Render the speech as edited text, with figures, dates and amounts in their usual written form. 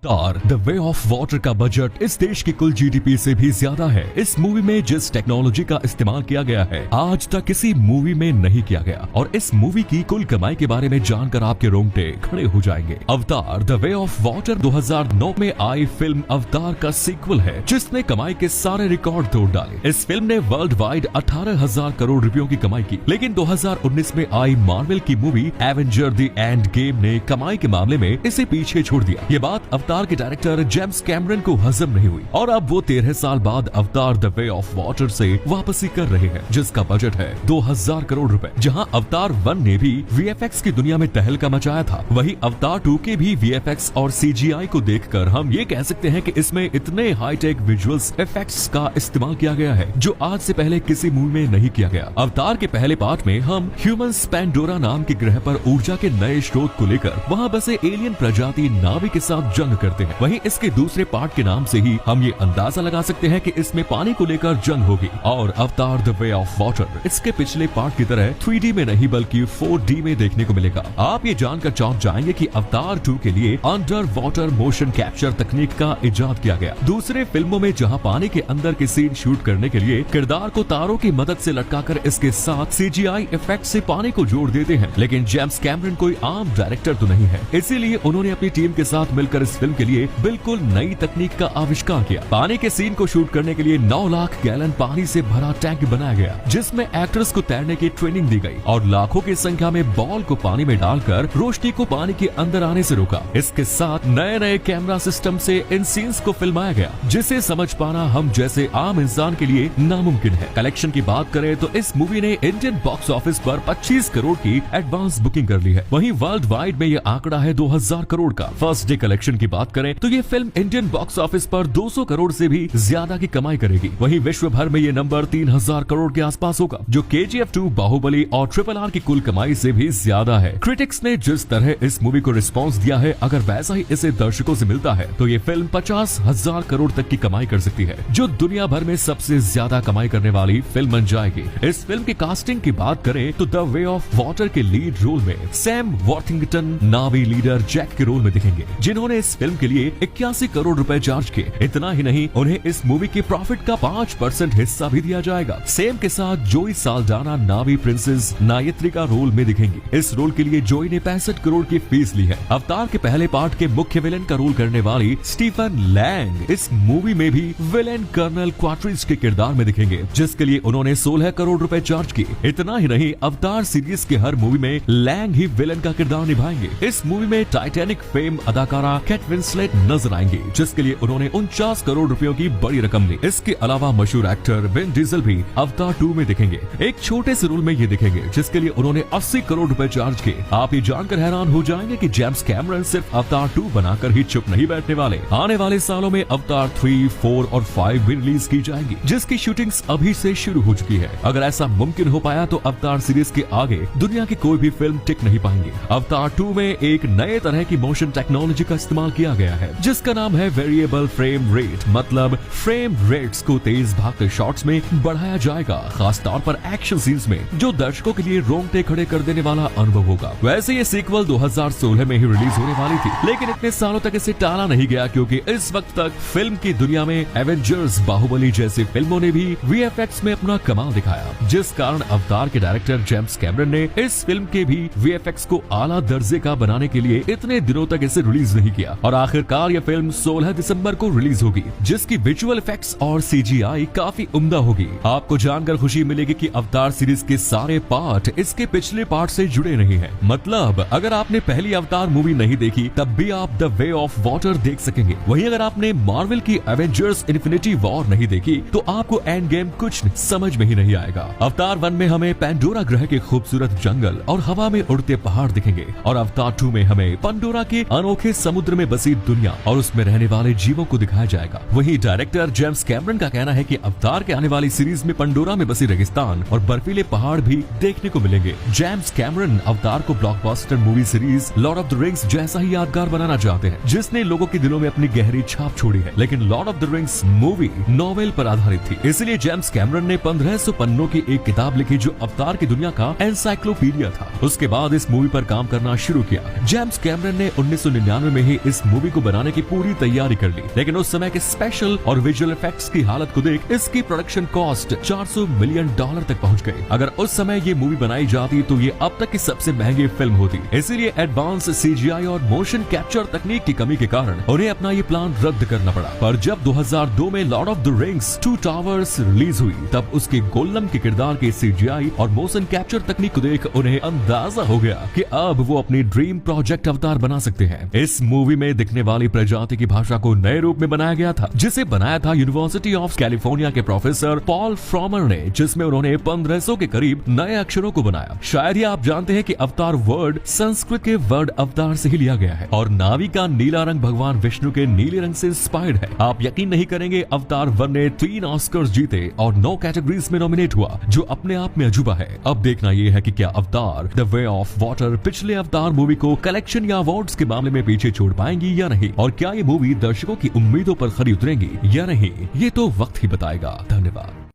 अवतार the way of water का budget इस देश की कुल जीडीपी से भी ज्यादा है। इस मूवी में जिस टेक्नोलॉजी का इस्तेमाल किया गया है आज तक किसी मूवी में नहीं किया गया, और इस मूवी की कुल कमाई के बारे में जानकर आपके रोंगटे खड़े हो जाएंगे। अवतार द वे ऑफ वाटर 2009 में आई फिल्म अवतार का सीक्वल है, जिसने कमाई के सारे रिकॉर्ड तोड़ डाले। इस फिल्म ने वर्ल्ड वाइड 18,000 करोड़ रुपयों की कमाई की, लेकिन 2019 में आई मार्वल की movie Avenger the end game ने कमाई के मामले में इसे पीछे छोड़ दिया। ये बात अवतार के डायरेक्टर जेम्स कैमरन को हजम नहीं हुई, और अब वो 13 साल बाद अवतार द वे ऑफ वाटर से वापसी कर रहे हैं, जिसका बजट है 2000 करोड़ रुपए। जहां अवतार 1 ने भी वीएफएक्स की दुनिया में तहलका मचाया था, वहीं अवतार 2 के भी वीएफएक्स और सीजीआई को देखकर हम ये कह सकते हैं कि इसमें इतने हाईटेक विजुअल्स इफेक्ट्स का इस्तेमाल किया गया है जो आज से पहले किसी मूवी में नहीं किया गया। अवतार के पहले पार्ट में हम ह्यूमंस पैंडोरा नाम के ग्रह पर ऊर्जा के नए स्रोत को लेकर वहां बसे एलियन प्रजाति नावी के साथ जंग करते हैं। वहीं इसके दूसरे पार्ट के नाम से ही हम ये अंदाजा लगा सकते हैं कि इसमें पानी को लेकर जंग होगी। और अवतार द वे ऑफ वाटर इसके पिछले पार्ट की तरह 3D में नहीं बल्कि 4D में देखने को मिलेगा। आप ये जानकर चौंक जाएंगे कि अवतार 2 के लिए अंडर वाटर मोशन कैप्चर तकनीक का इजाद किया गया। दूसरे फिल्मों में जहां पानी के अंदर के सीन शूट करने के लिए किरदार को तारों की मदद से लटकाकर इसके साथ सीजीआई इफेक्ट से पानी को जोड़ देते हैं, लेकिन जेम्स कैमरन कोई आम डायरेक्टर तो नहीं है, इसीलिए उन्होंने अपनी टीम के साथ मिलकर इस फिल्म के लिए बिल्कुल नई तकनीक का आविष्कार किया। पानी के सीन को शूट करने के लिए 9 लाख गैलन पानी से भरा टैंक बनाया गया, जिसमें एक्टर्स को तैरने की ट्रेनिंग दी गई और लाखों की संख्या में बॉल को पानी में डालकर रोशनी को पानी के अंदर आने से रोका। इसके साथ नए नए कैमरा सिस्टम से इन सीन्स को फिल्माया गया, जिसे समझ पाना हम जैसे आम इंसान के लिए नामुमकिन है। कलेक्शन की बात करें तो इस मूवी ने इंडियन बॉक्स ऑफिस पर 25 करोड़ की एडवांस बुकिंग कर ली है। वहीं वर्ल्ड वाइड में यह आंकड़ा है 2000 करोड़ का। फर्स्ट डे कलेक्शन की बात करें तो ये फिल्म इंडियन बॉक्स ऑफिस पर 200 करोड़ से भी ज्यादा की कमाई करेगी। वहीं विश्व भर में ये नंबर 3000 करोड़ के आसपास होगा, जो KGF 2, बाहुबली और RRR की कुल कमाई से भी ज्यादा है। क्रिटिक्स ने जिस तरह इस मूवी को रिस्पॉन्स दिया है, अगर वैसा ही इसे दर्शकों से मिलता है तो ये फिल्म 50,000 करोड़ तक की कमाई कर सकती है, जो दुनिया भर में सबसे ज्यादा कमाई करने वाली फिल्म बन जाएगी। इस फिल्म की कास्टिंग की बात करें तो द वे ऑफ वाटर के लीड रोल में सैम वॉर्थिंगटन नावी लीडर जैक के रोल में दिखेंगे, जिन्होंने इस फिल्म के लिए 81 करोड़ रुपए चार्ज किए। इतना ही नहीं, उन्हें इस मूवी के प्रॉफिट का 5% हिस्सा भी दिया जाएगा। सेम के साथ जोई साल्डाना नावी प्रिंसेस नायत्री का रोल में दिखेंगी। इस रोल के लिए जोई ने 65 करोड़ की फीस ली है। अवतार के पहले पार्ट के मुख्य विलेन का रोल करने वाली स्टीफन लैंग इस मूवी में भी विलेन कर्नल क्वाट्रिज के किरदार में दिखेंगे, जिसके लिए उन्होंने 16 करोड़ रुपए चार्ज किए। इतना ही नहीं, अवतार सीरीज के हर मूवी में लैंग ही विलेन का किरदार निभाएंगे। इस मूवी में टाइटैनिक फेम अदाकारा केट विंसलेट नजर आएंगे, जिसके लिए उन्होंने 49 करोड़ रुपयों की बड़ी रकम ली। इसके अलावा मशहूर एक्टर विन डीजल भी अवतार 2 में दिखेंगे। एक छोटे से रोल में ये दिखेंगे, जिसके लिए उन्होंने 80 करोड़ रुपए चार्ज किए। आप ये जानकर हैरान हो जाएंगे कि जेम्स कैमरन सिर्फ अवतार 2 बनाकर ही चुप नहीं बैठने वाले। आने वाले सालों में अवतार 3, 4 और 5 भी रिलीज की जाएंगी, जिसकी शूटिंग्स अभी से शुरू हो चुकी है। अगर ऐसा मुमकिन हो पाया तो अवतार सीरीज के आगे दुनिया की कोई भी फिल्म टिक नहीं पाएंगी। अवतार 2 में एक नए तरह की मोशन टेक्नोलॉजी का इस्तेमाल किया गया है, जिसका नाम है वेरिएबल फ्रेम रेट। मतलब फ्रेम रेट्स को तेज भागते शॉट्स में बढ़ाया जाएगा, खास तौर पर एक्शन सीन्स में, जो दर्शकों के लिए रोंगटे खड़े कर देने वाला अनुभव होगा। वैसे ये सीक्वल 2016 में ही रिलीज होने वाली थी, लेकिन इतने सालों तक इसे टाला नहीं गया, क्योंकि इस वक्त तक फिल्म की दुनिया में एवेंजर्स, बाहुबली जैसी फिल्मों ने भी वीएफएक्स में अपना कमाल दिखाया, जिस कारण अवतार के डायरेक्टर जेम्स कैमरन ने इस फिल्म के भी वीएफएक्स को आला दर्जे का बनाने के लिए इतने दिनों तक इसे रिलीज नहीं किया, और आखिरकार यह फिल्म 16 दिसंबर को रिलीज होगी, जिसकी विजुअल इफेक्ट्स और सीजीआई काफी उम्दा होगी। आपको जानकर खुशी मिलेगी कि अवतार सीरीज के सारे पार्ट इसके पिछले पार्ट से जुड़े नहीं हैं। मतलब अगर आपने पहली अवतार मूवी नहीं देखी, तब भी आप द वे ऑफ वाटर देख सकेंगे। वहीं अगर आपने मार्वल की एवेंजर्स इन्फिनिटी वॉर नहीं देखी, तो आपको एंड गेम कुछ समझ में ही नहीं आएगा। अवतार 1 में हमें पैंडोरा ग्रह के खूबसूरत जंगल और हवा में उड़ते पहाड़ दिखेंगे, और अवतार 2 में हमें पंडोरा के अनोखे समुद्र में बसी दुनिया और उसमें रहने वाले जीवों को दिखाया जाएगा। वहीं डायरेक्टर जेम्स कैमरन का कहना है कि अवतार के आने वाली सीरीज में पंडोरा में बसी रेगिस्तान और बर्फीले पहाड़ भी देखने को मिलेंगे। जेम्स कैमरन अवतार को blockbuster movie series Lord of the rings जैसा ही यादगार बनाना चाहते हैं, जिसने लोगों के दिलों में अपनी गहरी छाप छोड़ी है। लेकिन Lord of the rings movie novel पर आधारित थी, इसलिए जेम्स कैमरन ने 1500 पन्नों की एक किताब लिखी, जो अवतार की दुनिया का एनसाइक्लोपीडिया था। उसके बाद इस मूवी पर काम करना शुरू किया। जेम्स कैमरन ने 1999 में ही इस मूवी को बनाने की पूरी तैयारी कर ली, लेकिन उस समय के स्पेशल और विजुअल इफेक्ट्स की हालत को देख इसकी प्रोडक्शन कॉस्ट $400 मिलियन तक पहुंच गई। अगर उस समय ये मूवी बनाई जाती तो ये अब तक की सबसे महंगी फिल्म होती। इसीलिए एडवांस CGI और मोशन कैप्चर तकनीक की कमी के कारण उन्हें अपना ये प्लान रद्द करना पड़ा। पर जब 2002 में Lord of the rings 2 towers release हुई, तब उसके गोल्लम के किरदार के CGI और मोशन कैप्चर तकनीक को देख उन्हें अंदाजा हो गया कि अब वो अपनी ड्रीम प्रोजेक्ट अवतार बना सकते हैं। इस मूवी में दिखने वाली प्रजाति की भाषा को नए रूप में बनाया गया था, जिसे बनाया था यूनिवर्सिटी ऑफ कैलिफोर्निया के प्रोफेसर पॉल फ्रॉमर ने, जिसमें उन्होंने 1500 के करीब नए अक्षरों को बनाया। शायद ही आप जानते हैं कि अवतार वर्ड संस्कृत के वर्ड अवतार से ही लिया गया है और नावी का नीला रंग भगवान विष्णु के नीले रंग से इंस्पायर्ड है। आप यकीन नहीं करेंगे, अवतार 1 ने 3 ऑस्कर्स जीते और 9 कैटेगरीज में नॉमिनेट हुआ, जो अपने आप में अजूबा है। अब देखना यह है कि क्या अवतार द वे ऑफ वाटर पिछले अवतार मूवी को कलेक्शन या अवार्ड्स के मामले में पीछे छोड़ पाएंगी या नहीं, और क्या ये मूवी दर्शकों की उम्मीदों पर खरी उतरेंगी या नहीं, ये तो वक्त ही बताएगा। धन्यवाद।